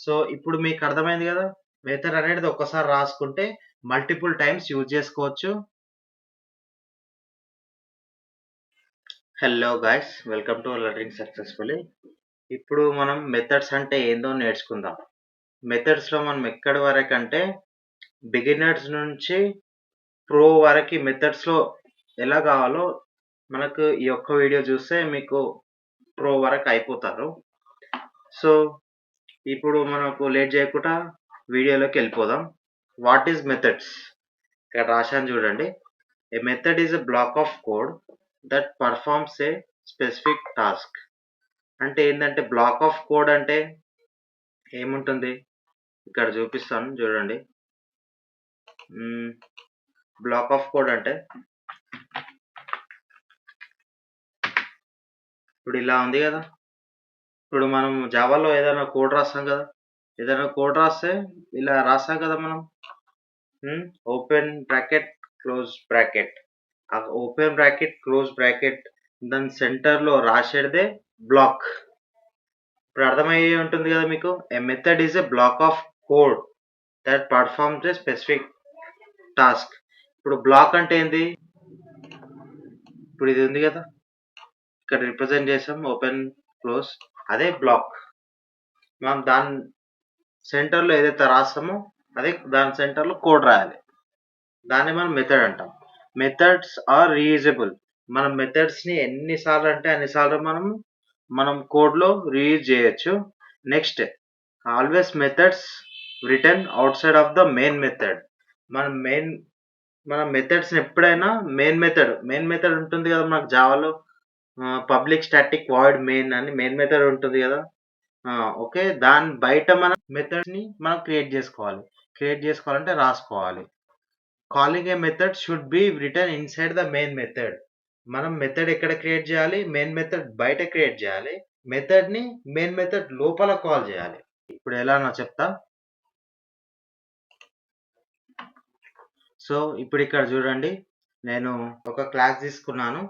So ఇప్పుడు మీకు అర్థమైంది కదా, మెథడ్ అనేది ఒక్కసారి రాసుకుంటే మల్టిపుల్ టైమ్స్ యూజ్ చేసుకోవచ్చు. Hello guys, welcome to learning successfully. ఇప్పుడు మనం మెథడ్స్ అంటే ఏందో నేర్చుకుందాం. మెథడ్స్లో మనం ఎక్కడి వరకు అంటే బిగినర్స్ నుంచి ప్రో వరకు మెథడ్స్లో ఎలా కావాలో మనకు ఈ ఒక్క వీడియో చూస్తే మీకు ప్రో వరకు అయిపోతారు. సో ఇప్పుడు మనకు లేట్ చేయకుండా వీడియోలోకి వెళ్ళిపోదాం. What is methods? ఇక్కడ రాశాను చూడండి. A method is a block of code that performs a specific task. అంటే ఏంటంటే బ్లాక్ ఆఫ్ కోడ్ అంటే ఏముంటుంది, ఇక్కడ చూపిస్తాను చూడండి. బ్లాక్ ఆఫ్ కోడ్ అంటే ఇప్పుడు ఇలా ఉంది కదా. ఇప్పుడు మనం జావాలో ఏదైనా కోడ్ రాస్తాం కదా, ఏదైనా కోడ్ రాస్తే ఇలా రాస్తాం కదా మనం, ఓపెన్ బ్రాకెట్ క్లోజ్ బ్రాకెట్, ఆ ఓపెన్ బ్రాకెట్ క్లోజ్ బ్రాకెట్ దాని సెంటర్లో రాసేదే బ్లాక్. ఇప్పుడు అర్థమయ్యే ఉంటుంది కదా మీకు. A method is a block of code that performs a specific task. ఇప్పుడు బ్లాక్ అంటే ఏంది, ఇప్పుడు ఇది ఉంది కదా, ఇక్కడ రిప్రజెంట్ చేసాం ఓపెన్ క్లోజ్, అదే బ్లాక్. మనం దాని సెంటర్లో ఏదైతే రాస్తామో అదే దాని సెంటర్లో కోడ్ రాయాలి. దాన్ని మనం మెథడ్ అంటాం. Methods are reusable. మనం మెథడ్స్ని ఎన్నిసార్లు అంటే అన్నిసార్లు మనం కోడ్లో రీయూజ్ చేయొచ్చు. Next, always methods return outside of the main method. మన మెథడ్స్ని ఎప్పుడైనా మెయిన్ మెథడ్ ఉంటుంది కదా మనకు జావాలో, పబ్లిక్ స్టాటిక్ వాయిడ్ మెయిన్ అని మెయిన్ మెథడ్ ఉంటుంది కదా. ఓకే, దాని బయట మన మెథడ్స్ని మనం క్రియేట్ చేసుకోవాలంటే రాసుకోవాలి. Calling A method should be return inside the main method. మనం మెథడ్ ఎక్కడ క్రియేట్ చేయాలి, మెయిన్ మెథడ్ బయట క్రియేట్ చేయాలి, మెథడ్ని మెయిన్ మెథడ్ లోపల కాల్ చేయాలి. ఇప్పుడు ఎలానో చెప్తా. సో ఇప్పుడు ఇక్కడ చూడండి, నేను ఒక క్లాస్ తీసుకున్నాను.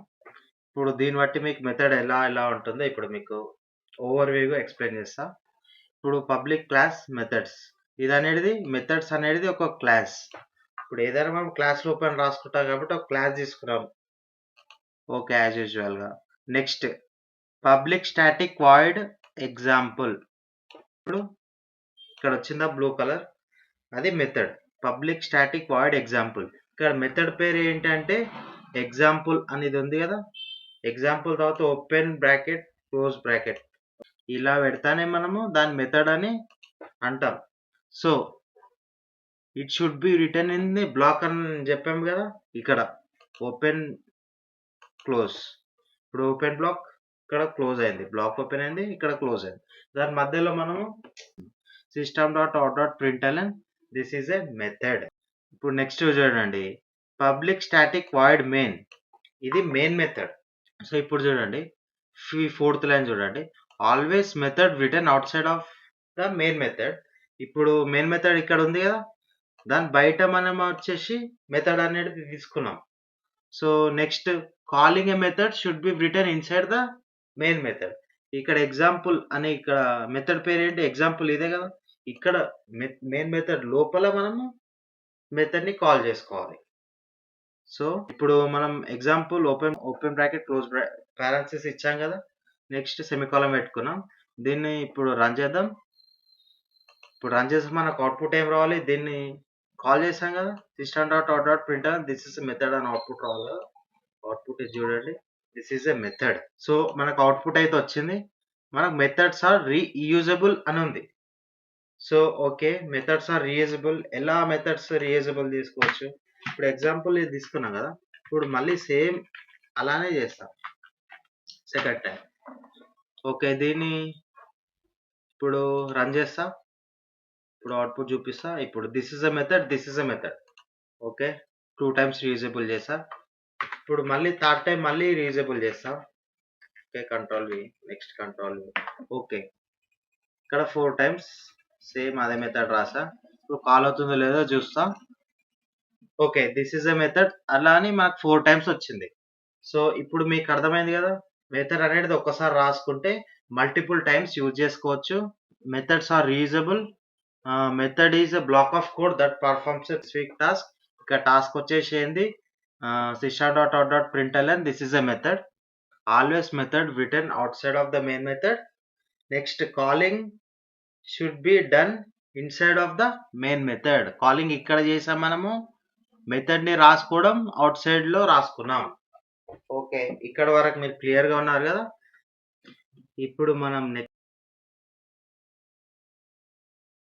ఇప్పుడు దీన్ని బట్టి మీకు మెథడ్ ఎలా ఉంటుందో ఇప్పుడు మీకు ఓవర్వ్యూగా ఎక్స్ప్లెయిన్ చేస్తా. ఇప్పుడు పబ్లిక్ క్లాస్ మెథడ్స్, ఇది అనేది మెథడ్స్ అనేది ఒక క్లాస్. ఇప్పుడు ఏదైనా మనం క్లాస్ ఓపెన్ రాసుకుంటాం కాబట్టి ఒక క్లాస్ తీసుకున్నాం, ఓకే, యాజ్ యూజువల్గా. Next, public static void example. ఇప్పుడు ఇక్కడ వచ్చిందా బ్లూ కలర్, అది method. Public static void example. ఇక్కడ మెథడ్ పేరు ఏంటంటే ఎగ్జాంపుల్ అనేది ఉంది కదా. ఎగ్జాంపుల్ తర్వాత ఓపెన్ బ్రాకెట్ క్లోజ్ బ్రాకెట్ ఇలా పెడతానే మనము దాని మెథడ్ అని అంటాం. So it should be return in the block అని చెప్పాము కదా. ఇక్కడ ఓపెన్ క్లోజ్, ఇప్పుడు ఓపెన్ బ్లాక్ ఇక్కడ క్లోజ్ అయింది, బ్లాక్ ఓపెన్ అయింది, ఇక్కడ క్లోజ్ అయింది. దాని మధ్యలో మనము system.out.println this is a method. ఇప్పుడు నెక్స్ట్ చూడండి, పబ్లిక్ స్టాటిక్ వాయిడ్ మెయిన్, ఇది మెయిన్ మెథడ్. సో ఇప్పుడు చూడండి, ఫోర్త్ లైన్ చూడండి, always method return outside of the main method. ఇప్పుడు మెయిన్ మెథడ్ ఇక్కడ ఉంది కదా, దాని బయట మనం వచ్చేసి మెథడ్ అనేది తీసుకున్నాం. So next, calling A method should be return inside the main method. ఇక్కడ ఎగ్జాంపుల్ అని ఇక్కడ మెథడ్ పేరు ఏంటి, ఎగ్జాంపుల్ ఇదే కదా. ఇక్కడ మెయిన్ మెథడ్ లోపల మనము మెథడ్ని కాల్ చేసుకోవాలి. సో ఇప్పుడు మనం ఎగ్జాంపుల్ ఓపెన్ బ్రాకెట్ క్లోజ్ పారాన్సిస్ ఇచ్చాం కదా. నెక్స్ట్ సెమికాలం పెట్టుకున్నాం. దీన్ని ఇప్పుడు రన్ చేద్దాం. ఇప్పుడు రన్ చేస్తే మనకు అవుట్పుట్ ఏం రావాలి, దీన్ని కాల్ చేసాం కదా, system.out.println దిస్ ఇస్ మెథడ్ అని అవుట్పుట్ రావాలి కదా. అవుట్పుట్ ఇది చూడండి, this is a method. So మనకు అవుట్పుట్ అయితే వచ్చింది. మనకు మెథడ్స్ ఆర్ రీయూజబుల్ అని ఉంది. So okay, methods are reusable. ఎలా మెథడ్స్ రీయూజబుల్ తీసుకోవచ్చు, ఇప్పుడు ఎగ్జాంపుల్ ఇది తీసుకున్నాం కదా, ఇప్పుడు మళ్ళీ సేమ్ అలానే చేస్తాం సెకండ్ టైం. ఓకే, దీన్ని ఇప్పుడు రన్ చేస్తా, ఇప్పుడు అవుట్పుట్ చూపిస్తా. ఇప్పుడు this is a method, okay, 2 times reusable చేస్తా. ఇప్పుడు మళ్ళీ థర్డ్ టైం మళ్ళీ రీయూజబుల్ చేస్తా. Okay, control V, next control V, okay, ఇక్కడ 4 times సేమ్ అదే మెథడ్ రాసా. ఇప్పుడు కాల్ అవుతుందో లేదో చూస్తా. Okay, this is a method. అలా అని మనకు 4 times వచ్చింది. సో ఇప్పుడు మీకు అర్థమైంది కదా, మెథడ్ అనేది ఒక్కసారి రాసుకుంటే మల్టిపుల్ టైమ్స్ యూజ్ చేసుకోవచ్చు. Methods are reusable. Method is a block of code that performs a specific task. ఇక్కడ టాస్క్ వచ్చేసి ఏంది, system.out.println, this is a method. Always method return outside of the main method. Next calling should be done inside of the main method. Calling ఇక్కడ చేసాం మనము, method ని రాసుకోవడం out side లో రాసుకున్నాం. ఓకే, ఇక్కడ వరకు మీరు క్లియర్ గా ఉన్నారు కదా. ఇప్పుడు మనం